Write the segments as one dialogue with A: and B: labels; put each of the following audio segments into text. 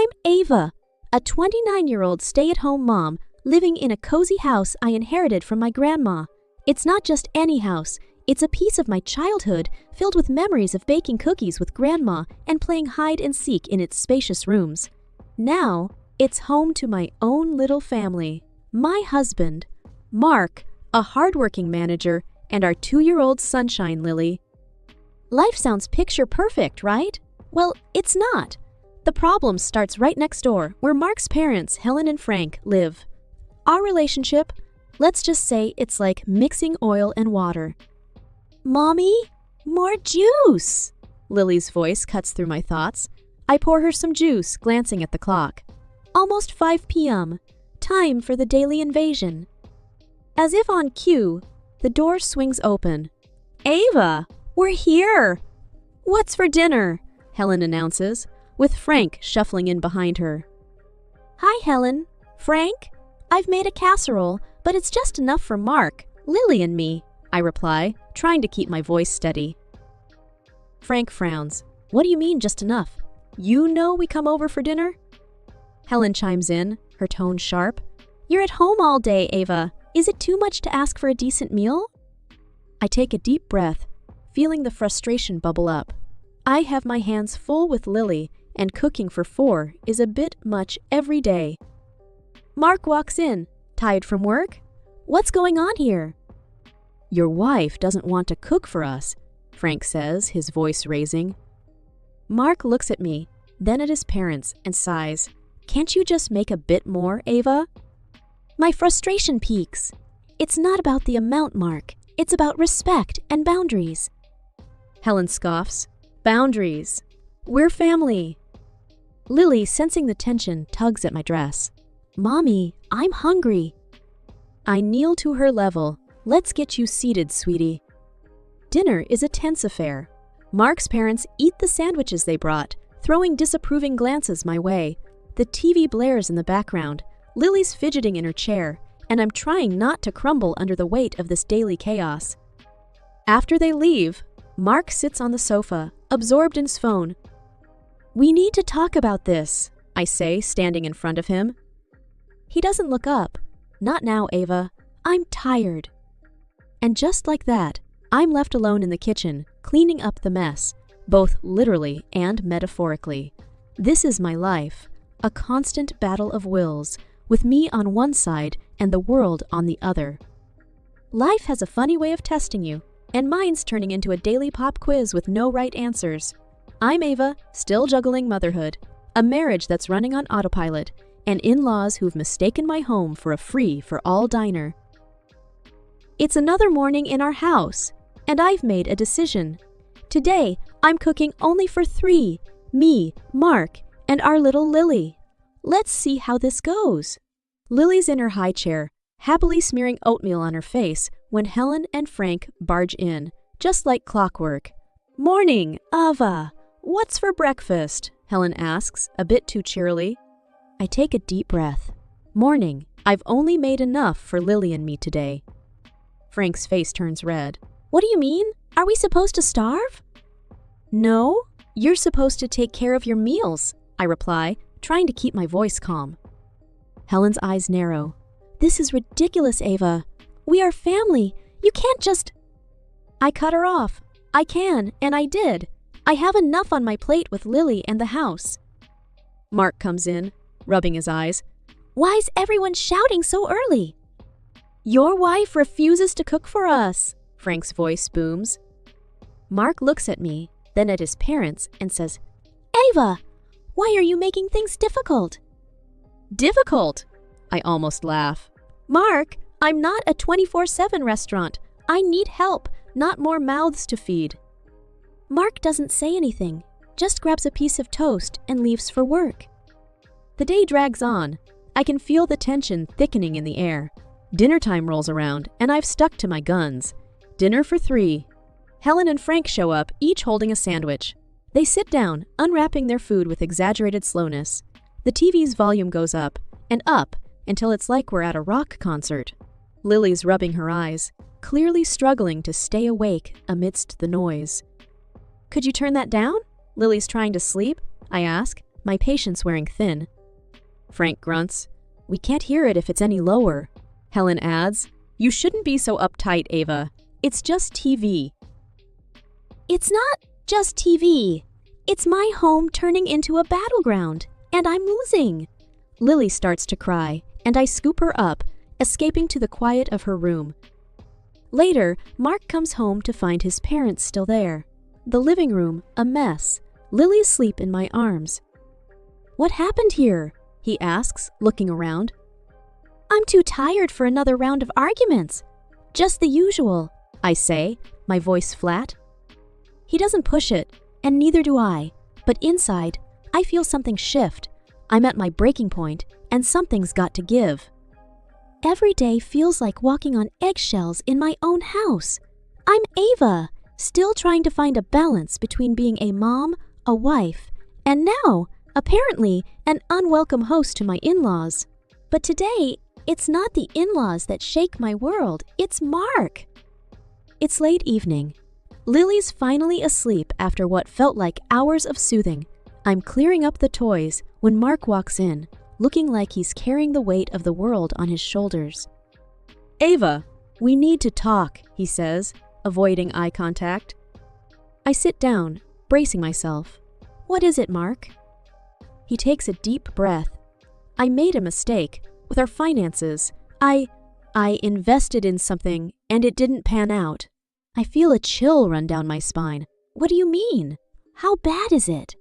A: I'm Ava, a 29-year-old stay-at-home mom living in a cozy house I inherited from my grandma. It's not just any house, it's a piece of my childhood filled with memories of baking cookies with grandma and playing hide and seek in its spacious rooms. Now, it's home to my own little family. My husband, Mark, a hardworking manager, and our 2-year-old sunshine Lily. Life sounds picture perfect, right? Well, it's not. The problem starts right next door, where Mark's parents, Helen and Frank, live. Our relationship, let's just say it's like mixing oil and water. Mommy, more juice! Lily's voice cuts through my thoughts. I pour her some juice, glancing at the clock. Almost 5 p.m. Time for the daily invasion. As if on cue, the door swings open. Ava, we're here! What's for dinner? Helen announces, with Frank shuffling in behind her. Hi, Helen. Frank? I've made a casserole, but it's just enough for Mark, Lily, and me, I reply, trying to keep my voice steady. Frank frowns. What do you mean, just enough? You know we come over for dinner? Helen chimes in, her tone sharp. You're at home all day, Ava. Is it too much to ask for a decent meal? I take a deep breath, feeling the frustration bubble up. I have my hands full with Lily, and cooking for 4 is a bit much every day. Mark walks in, tired from work. What's going on here? Your wife doesn't want to cook for us, Frank says, his voice raising. Mark looks at me, then at his parents, and sighs. Can't you just make a bit more, Ava? My frustration peaks. It's not about the amount, Mark. It's about respect and boundaries. Helen scoffs. Boundaries. We're family. Lily, sensing the tension, tugs at my dress. Mommy, I'm hungry. I kneel to her level. Let's get you seated, sweetie. Dinner is a tense affair. Mark's parents eat the sandwiches they brought, throwing disapproving glances my way. The TV blares in the background. Lily's fidgeting in her chair, and I'm trying not to crumble under the weight of this daily chaos. After they leave, Mark sits on the sofa, absorbed in his phone. We need to talk about this, I say, standing in front of him. He doesn't look up. Not now, Ava. I'm tired. And just like that, I'm left alone in the kitchen, cleaning up the mess, both literally and metaphorically. This is my life, a constant battle of wills, with me on one side and the world on the other. Life has a funny way of testing you, and mine's turning into a daily pop quiz with no right answers. I'm Ava, still juggling motherhood, a marriage that's running on autopilot, and in-laws who've mistaken my home for a free-for-all diner. It's another morning in our house, and I've made a decision. Today, I'm cooking only for 3, me, Mark, and our little Lily. Let's see how this goes. Lily's in her high chair, happily smearing oatmeal on her face when Helen and Frank barge in, just like clockwork. Morning, Ava. What's for breakfast? Helen asks, a bit too cheerily. I take a deep breath. Morning. I've only made enough for Lily and me today. Frank's face turns red. What do you mean? Are we supposed to starve? No, you're supposed to take care of your meals, I reply, trying to keep my voice calm. Helen's eyes narrow. This is ridiculous, Ava. We are family. You can't just... I cut her off. I can, and I did. I have enough on my plate with Lily and the house. Mark comes in, rubbing his eyes. Why's everyone shouting so early? Your wife refuses to cook for us, Frank's voice booms. Mark looks at me, then at his parents, and says, Ava, why are you making things difficult? Difficult? I almost laugh. Mark, I'm not a 24/7 restaurant. I need help, not more mouths to feed. Mark doesn't say anything, just grabs a piece of toast and leaves for work. The day drags on. I can feel the tension thickening in the air. Dinner time rolls around, and I've stuck to my guns. Dinner for 3. Helen and Frank show up, each holding a sandwich. They sit down, unwrapping their food with exaggerated slowness. The TV's volume goes up, and up, until it's like we're at a rock concert. Lily's rubbing her eyes, clearly struggling to stay awake amidst the noise. Could you turn that down? Lily's trying to sleep, I ask, my patience wearing thin. Frank grunts. "We can't hear it if it's any lower." Helen adds, "You shouldn't be so uptight, Ava. It's just TV." "It's not just TV. It's my home turning into a battleground, and I'm losing." Lily starts to cry, and I scoop her up, escaping to the quiet of her room. Later, Mark comes home to find his parents still there. The living room, a mess. Lily asleep in my arms. "What happened here?" he asks, looking around. "I'm too tired for another round of arguments. Just the usual," I say, my voice flat. He doesn't push it, and neither do I, but inside, I feel something shift. I'm at my breaking point, and something's got to give. Every day feels like walking on eggshells in my own house. I'm Ava, still trying to find a balance between being a mom, a wife, and now, apparently, an unwelcome host to my in-laws. But today, it's not the in-laws that shake my world, it's Mark. It's late evening. Lily's finally asleep after what felt like hours of soothing. I'm clearing up the toys when Mark walks in, looking like he's carrying the weight of the world on his shoulders. "Ava, we need to talk," he says, avoiding eye contact. I sit down, bracing myself. "What is it, Mark?" He takes a deep breath. "I made a mistake with our finances. I invested in something and it didn't pan out." I feel a chill run down my spine. "What do you mean? How bad is it?"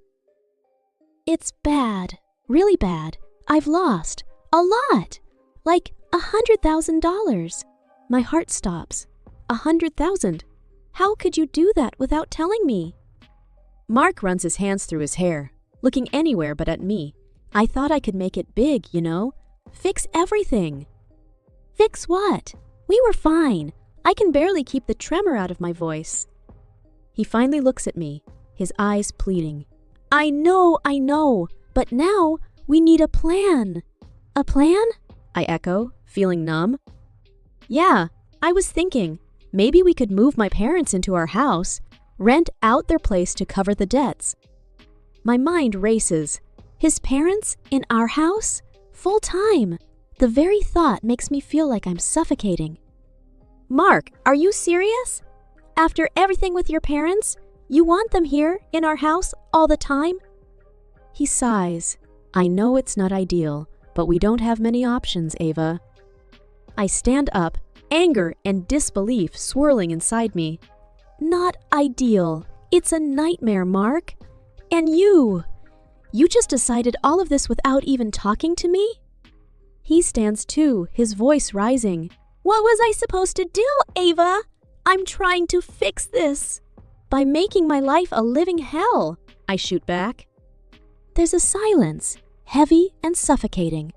A: "It's bad, really bad. I've lost a lot, like $100,000. My heart stops. 100,000? How could you do that without telling me?" Mark runs his hands through his hair, looking anywhere but at me. "I thought I could make it big, you know? Fix everything." "Fix what? We were fine. I can barely keep the tremor out of my voice." He finally looks at me, his eyes pleading. I know, but now we need a plan." "A plan?" I echo, feeling numb. "Yeah, I was thinking, maybe we could move my parents into our house, rent out their place to cover the debts." My mind races. His parents in our house? Full time. The very thought makes me feel like I'm suffocating. "Mark, are you serious? After everything with your parents, you want them here in our house all the time?" He sighs. "I know it's not ideal, but we don't have many options, Ava." I stand up, anger and disbelief swirling inside me. "Not ideal. It's a nightmare, Mark. And you just decided all of this without even talking to me?" He stands too, his voice rising. "What was I supposed to do, Ava? I'm trying to fix this by making my life a living hell," I shoot back. There's a silence, heavy and suffocating.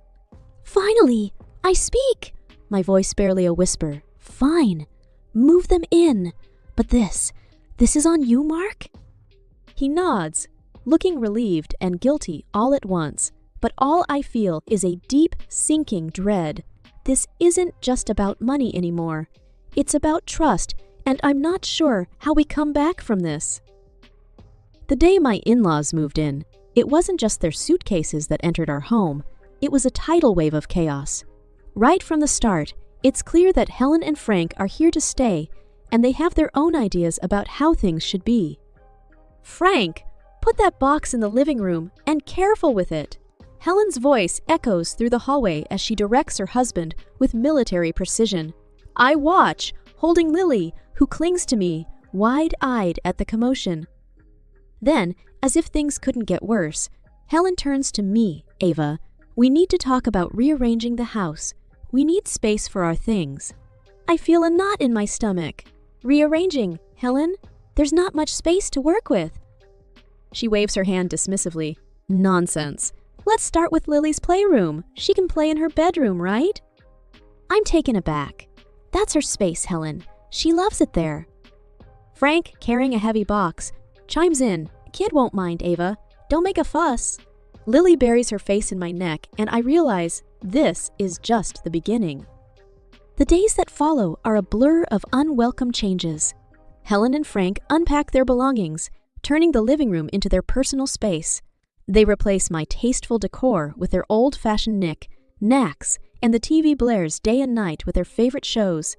A: "Finally, I speak," my voice barely a whisper. "Fine, move them in. But this is on you, Mark?" He nods, looking relieved and guilty all at once, but all I feel is a deep, sinking dread. This isn't just about money anymore. It's about trust, and I'm not sure how we come back from this. The day my in-laws moved in, it wasn't just their suitcases that entered our home. It was a tidal wave of chaos. Right from the start, it's clear that Helen and Frank are here to stay, and they have their own ideas about how things should be. "Frank, put that box in the living room, and careful with it." Helen's voice echoes through the hallway as she directs her husband with military precision. I watch, holding Lily, who clings to me, wide-eyed at the commotion. Then, as if things couldn't get worse, Helen turns to me. "Ava, we need to talk about rearranging the house. We need space for our things." I feel a knot in my stomach. "Rearranging, Helen? There's not much space to work with." She waves her hand dismissively. "Nonsense. Let's start with Lily's playroom. She can play in her bedroom, right?" I'm taken aback. "That's her space, Helen. She loves it there." Frank, carrying a heavy box, chimes in. "Kid won't mind, Ava. Don't make a fuss." Lily buries her face in my neck, and I realize this is just the beginning. The days that follow are a blur of unwelcome changes. Helen and Frank unpack their belongings, turning the living room into their personal space. They replace my tasteful decor with their old-fashioned knacks, and the TV blares day and night with their favorite shows.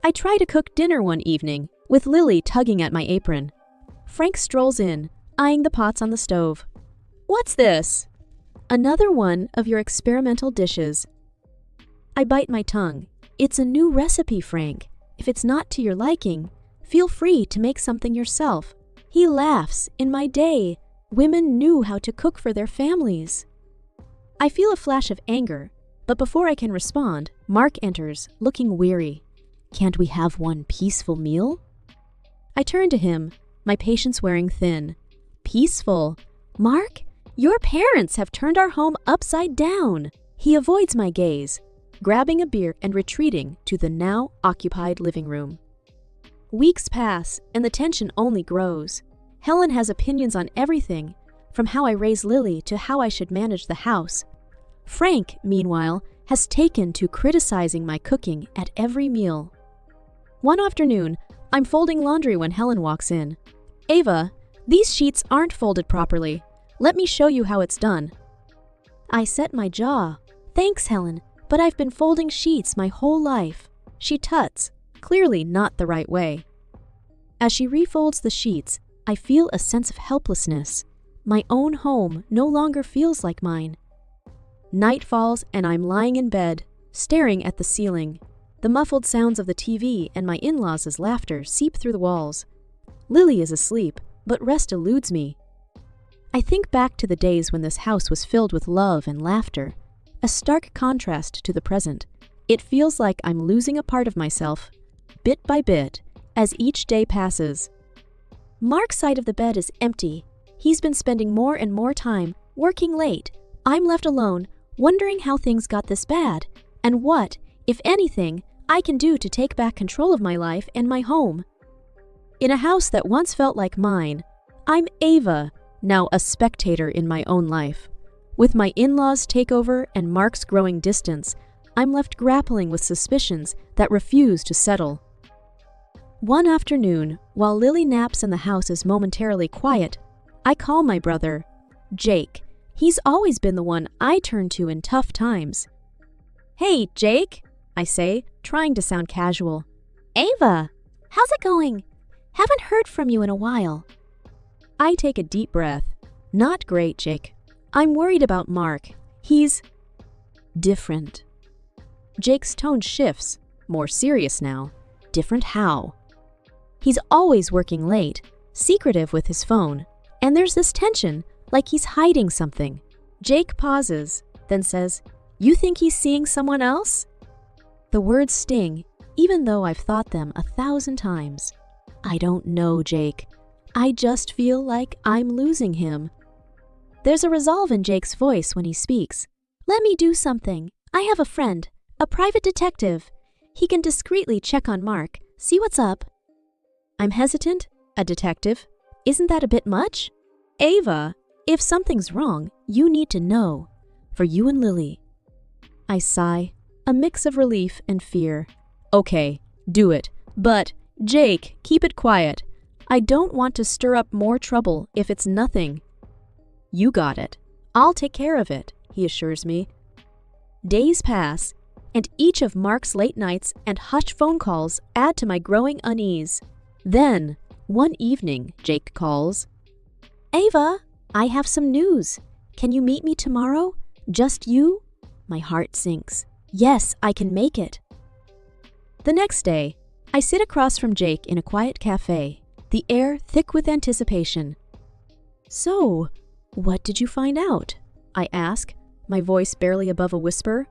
A: I try to cook dinner one evening, with Lily tugging at my apron. Frank strolls in, eyeing the pots on the stove. "What's this?" "Another one of your experimental dishes." I bite my tongue. "It's a new recipe, Frank. If it's not to your liking, feel free to make something yourself." He laughs. "In my day, women knew how to cook for their families." I feel a flash of anger, but before I can respond, Mark enters, looking weary. "Can't we have one peaceful meal?" I turn to him, my patience wearing thin. "Peaceful? Mark, your parents have turned our home upside down." He avoids my gaze, grabbing a beer and retreating to the now occupied living room. Weeks pass, and the tension only grows. Helen has opinions on everything, from how I raise Lily to how I should manage the house. Frank, meanwhile, has taken to criticizing my cooking at every meal. One afternoon, I'm folding laundry when Helen walks in. "Ava, these sheets aren't folded properly. Let me show you how it's done." I set my jaw. "Thanks, Helen, but I've been folding sheets my whole life." She tuts, clearly not the right way. As she refolds the sheets, I feel a sense of helplessness. My own home no longer feels like mine. Night falls and I'm lying in bed, staring at the ceiling. The muffled sounds of the TV and my in-laws' laughter seep through the walls. Lily is asleep, but rest eludes me. I think back to the days when this house was filled with love and laughter, a stark contrast to the present. It feels like I'm losing a part of myself, bit by bit, as each day passes. Mark's side of the bed is empty. He's been spending more and more time, working late. I'm left alone, wondering how things got this bad, and what, if anything, I can do to take back control of my life and my home. In a house that once felt like mine, I'm Ava, now a spectator in my own life. With my in-laws' takeover and Mark's growing distance, I'm left grappling with suspicions that refuse to settle. One afternoon, while Lily naps and the house is momentarily quiet, I call my brother, Jake. He's always been the one I turn to in tough times. "Hey, Jake," I say, trying to sound casual. "Ava, how's it going? Haven't heard from you in a while." I take a deep breath. "Not great, Jake. I'm worried about Mark. He's different." Jake's tone shifts, more serious now. Different how? He's always working late, secretive with his phone, and there's this tension, like he's hiding something. Jake pauses, then says, "You think he's seeing someone else?" The words sting, even though I've thought them 1,000 times. I don't know, Jake. I just feel like I'm losing him. There's a resolve in Jake's voice when he speaks. "Let me do something. I have a friend, a private detective. He can discreetly check on Mark, see what's up." I'm hesitant. A detective? Isn't that a bit much? "Ava, if something's wrong, you need to know. For you and Lily." I sigh, a mix of relief and fear. "Okay, do it. But, Jake, keep it quiet. I don't want to stir up more trouble if it's nothing." "You got it. I'll take care of it," he assures me. Days pass, and each of Mark's late nights and hushed phone calls add to my growing unease. Then, one evening, Jake calls. "Ava, I have some news. Can you meet me tomorrow? Just you?" My heart sinks. Yes, I can make it. The next day, I sit across from Jake in a quiet cafe, the air thick with anticipation. "So, what did you find out?" I ask, my voice barely above a whisper.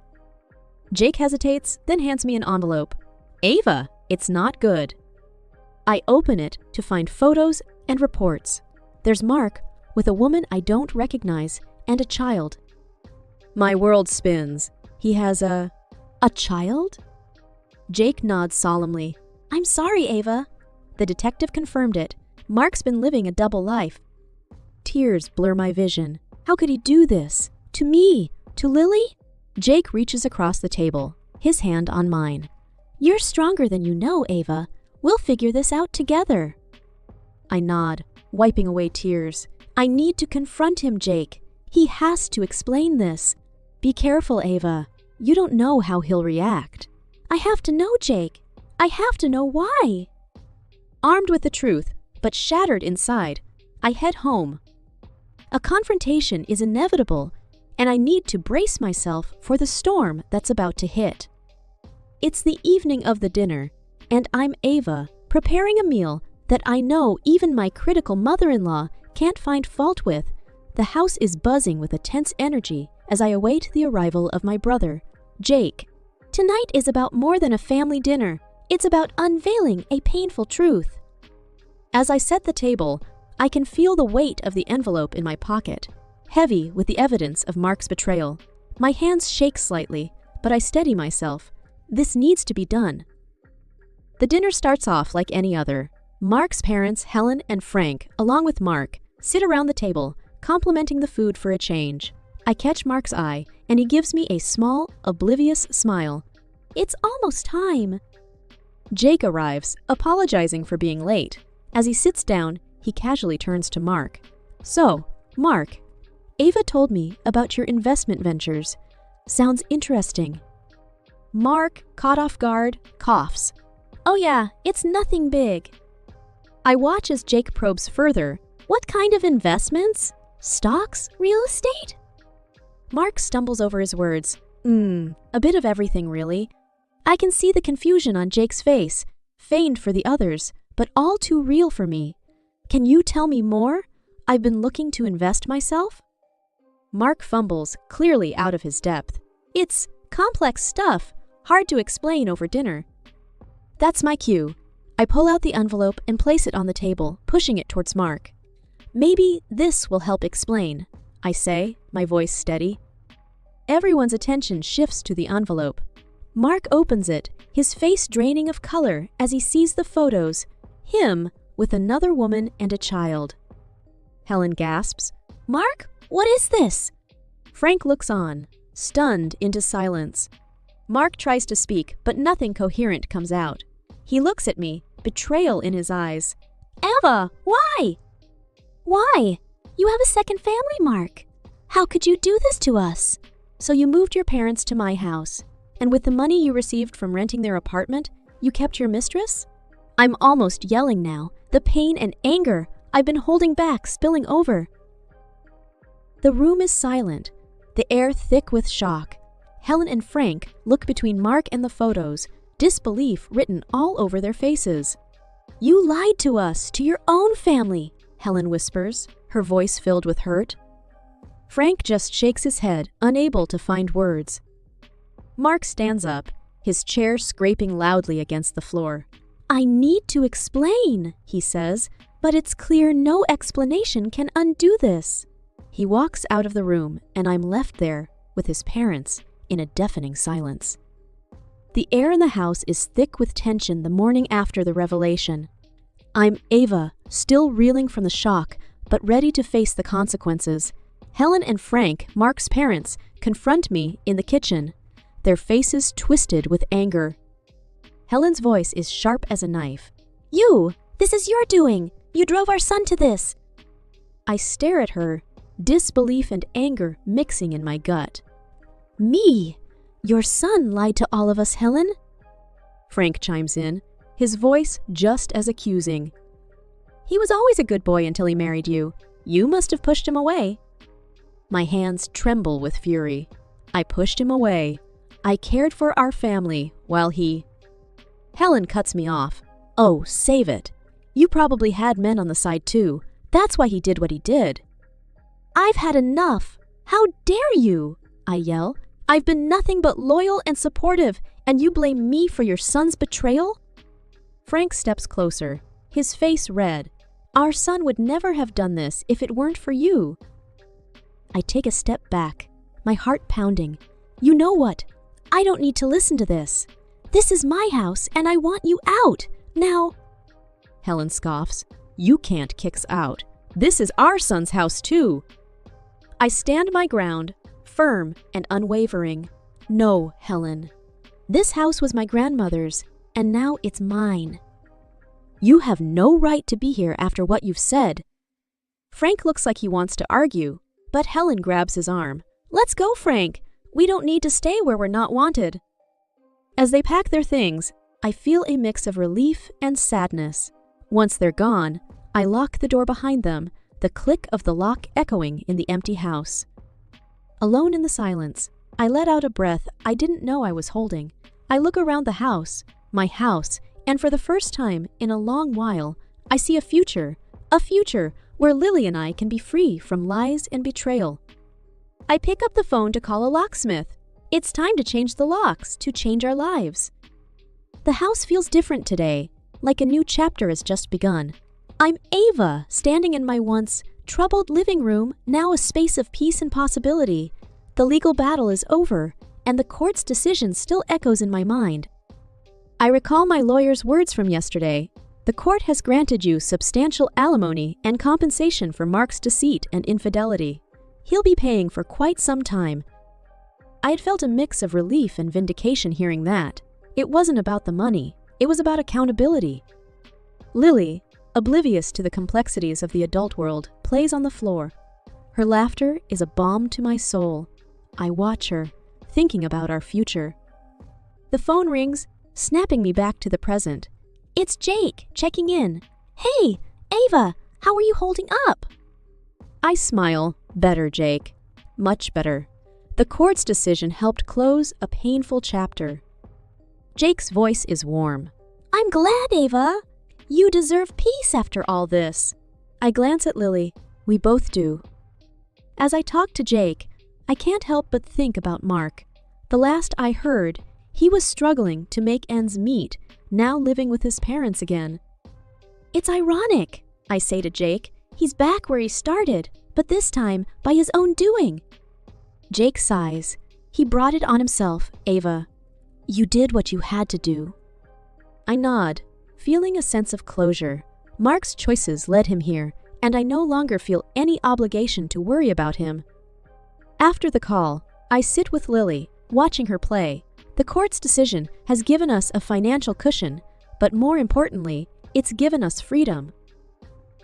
A: Jake hesitates, then hands me an envelope. "Ava, it's not good." I open it to find photos and reports. There's Mark with a woman I don't recognize and a child. My world spins. He has a child? Jake nods solemnly. "I'm sorry, Ava." The detective confirmed it. Mark's been living a double life. Tears blur my vision. How could he do this? To me? To Lily? Jake reaches across the table, his hand on mine. "You're stronger than you know, Ava. We'll figure this out together." I nod, wiping away tears. I need to confront him, Jake. He has to explain this. Be careful, Ava. You don't know how he'll react. I have to know, Jake. I have to know why. Armed with the truth, but shattered inside, I head home. A confrontation is inevitable, and I need to brace myself for the storm that's about to hit. It's the evening of the dinner, and I'm Ava, preparing a meal that I know even my critical mother-in-law can't find fault with. The house is buzzing with a tense energy as I await the arrival of my brother, Jake. Tonight is about more than a family dinner. It's about unveiling a painful truth. As I set the table, I can feel the weight of the envelope in my pocket, heavy with the evidence of Mark's betrayal. My hands shake slightly, but I steady myself. This needs to be done. The dinner starts off like any other. Mark's parents, Helen and Frank, along with Mark, sit around the table, complimenting the food for a change. I catch Mark's eye, and he gives me a small, oblivious smile. It's almost time. Jake arrives, apologizing for being late. As he sits down, he casually turns to Mark. So, Mark, Ava told me about your investment ventures. Sounds interesting. Mark, caught off guard, coughs. Oh yeah, it's nothing big. I watch as Jake probes further. What kind of investments? Stocks? Real estate? Mark stumbles over his words. A bit of everything, really. I can see the confusion on Jake's face, feigned for the others, but all too real for me. Can you tell me more? I've been looking to invest myself? Mark fumbles, clearly out of his depth. It's complex stuff, hard to explain over dinner. That's my cue. I pull out the envelope and place it on the table, pushing it towards Mark. Maybe this will help explain, I say, my voice steady. Everyone's attention shifts to the envelope. Mark opens it, his face draining of color as he sees the photos, him with another woman and a child. Helen gasps, Mark, what is this? Frank looks on, stunned into silence. Mark tries to speak, but nothing coherent comes out. He looks at me, betrayal in his eyes. Ava, why? Why? You have a second family, Mark. How could you do this to us? So you moved your parents to my house, and with the money you received from renting their apartment, you kept your mistress? I'm almost yelling now, the pain and anger I've been holding back spilling over. The room is silent, the air thick with shock. Helen and Frank look between Mark and the photos, disbelief written all over their faces. You lied to us, to your own family, Helen whispers, her voice filled with hurt. Frank just shakes his head, unable to find words. Mark stands up, his chair scraping loudly against the floor. I need to explain, he says, but it's clear no explanation can undo this. He walks out of the room, and I'm left there with his parents in a deafening silence. The air in the house is thick with tension the morning after the revelation. I'm Ava, still reeling from the shock, but ready to face the consequences. Helen and Frank, Mark's parents, confront me in the kitchen, their faces twisted with anger. Helen's voice is sharp as a knife. You! This is your doing! You drove our son to this! I stare at her, disbelief and anger mixing in my gut. Me! Your son lied to all of us, Helen? Frank chimes in, his voice just as accusing. He was always a good boy until he married you. You must have pushed him away. My hands tremble with fury. I pushed him away. I cared for our family while he... Helen cuts me off. Oh, save it. You probably had men on the side too. That's why he did what he did. I've had enough. How dare you? I yell. I've been nothing but loyal and supportive, and you blame me for your son's betrayal? Frank steps closer, his face red. Our son would never have done this if it weren't for you. I take a step back, my heart pounding. You know what? I don't need to listen to this. This is my house, and I want you out. Now... Helen scoffs. You can't kick us out. This is our son's house, too. I stand my ground, firm and unwavering. No, Helen. This house was my grandmother's, and now it's mine. You have no right to be here after what you've said. Frank looks like he wants to argue, but Helen grabs his arm. "Let's go, Frank. We don't need to stay where we're not wanted." As they pack their things, I feel a mix of relief and sadness. Once they're gone, I lock the door behind them, the click of the lock echoing in the empty house. Alone in the silence, I let out a breath I didn't know I was holding. I look around the house, my house, and for the first time in a long while, I see a future where Lily and I can be free from lies and betrayal. I pick up the phone to call a locksmith. It's time to change the locks, to change our lives. The house feels different today, like a new chapter has just begun. I'm Ava, standing in my once troubled living room, now a space of peace and possibility. The legal battle is over, and the court's decision still echoes in my mind. I recall my lawyer's words from yesterday. The court has granted you substantial alimony and compensation for Mark's deceit and infidelity. He'll be paying for quite some time. I had felt a mix of relief and vindication hearing that. It wasn't about the money, it was about accountability. Lily, oblivious to the complexities of the adult world, plays on the floor. Her laughter is a balm to my soul. I watch her, thinking about our future. The phone rings, snapping me back to the present. It's Jake, checking in. "Hey, Ava, how are you holding up?" I smile. Better, Jake. Much better. The court's decision helped close a painful chapter. Jake's voice is warm. "I'm glad, Ava. You deserve peace after all this." I glance at Lily. We both do. As I talk to Jake, I can't help but think about Mark. The last I heard, he was struggling to make ends meet, now living with his parents again. "It's ironic," I say to Jake. "He's back where he started, but this time by his own doing." Jake sighs. "He brought it on himself, Ava. You did what you had to do." I nod, feeling a sense of closure. Mark's choices led him here, and I no longer feel any obligation to worry about him. After the call, I sit with Lily, watching her play. The court's decision has given us a financial cushion, but more importantly, it's given us freedom.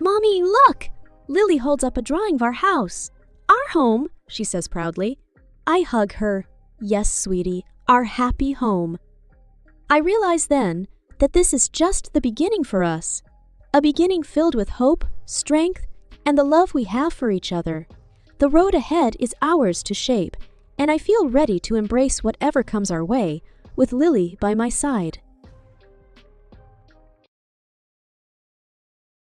A: "Mommy, look!" Lily holds up a drawing of our house. "Our home," she says proudly. I hug her. "Yes, sweetie, our happy home." I realize then that this is just the beginning for us. A beginning filled with hope, strength, and the love we have for each other. The road ahead is ours to shape, and I feel ready to embrace whatever comes our way, with Lily by my side.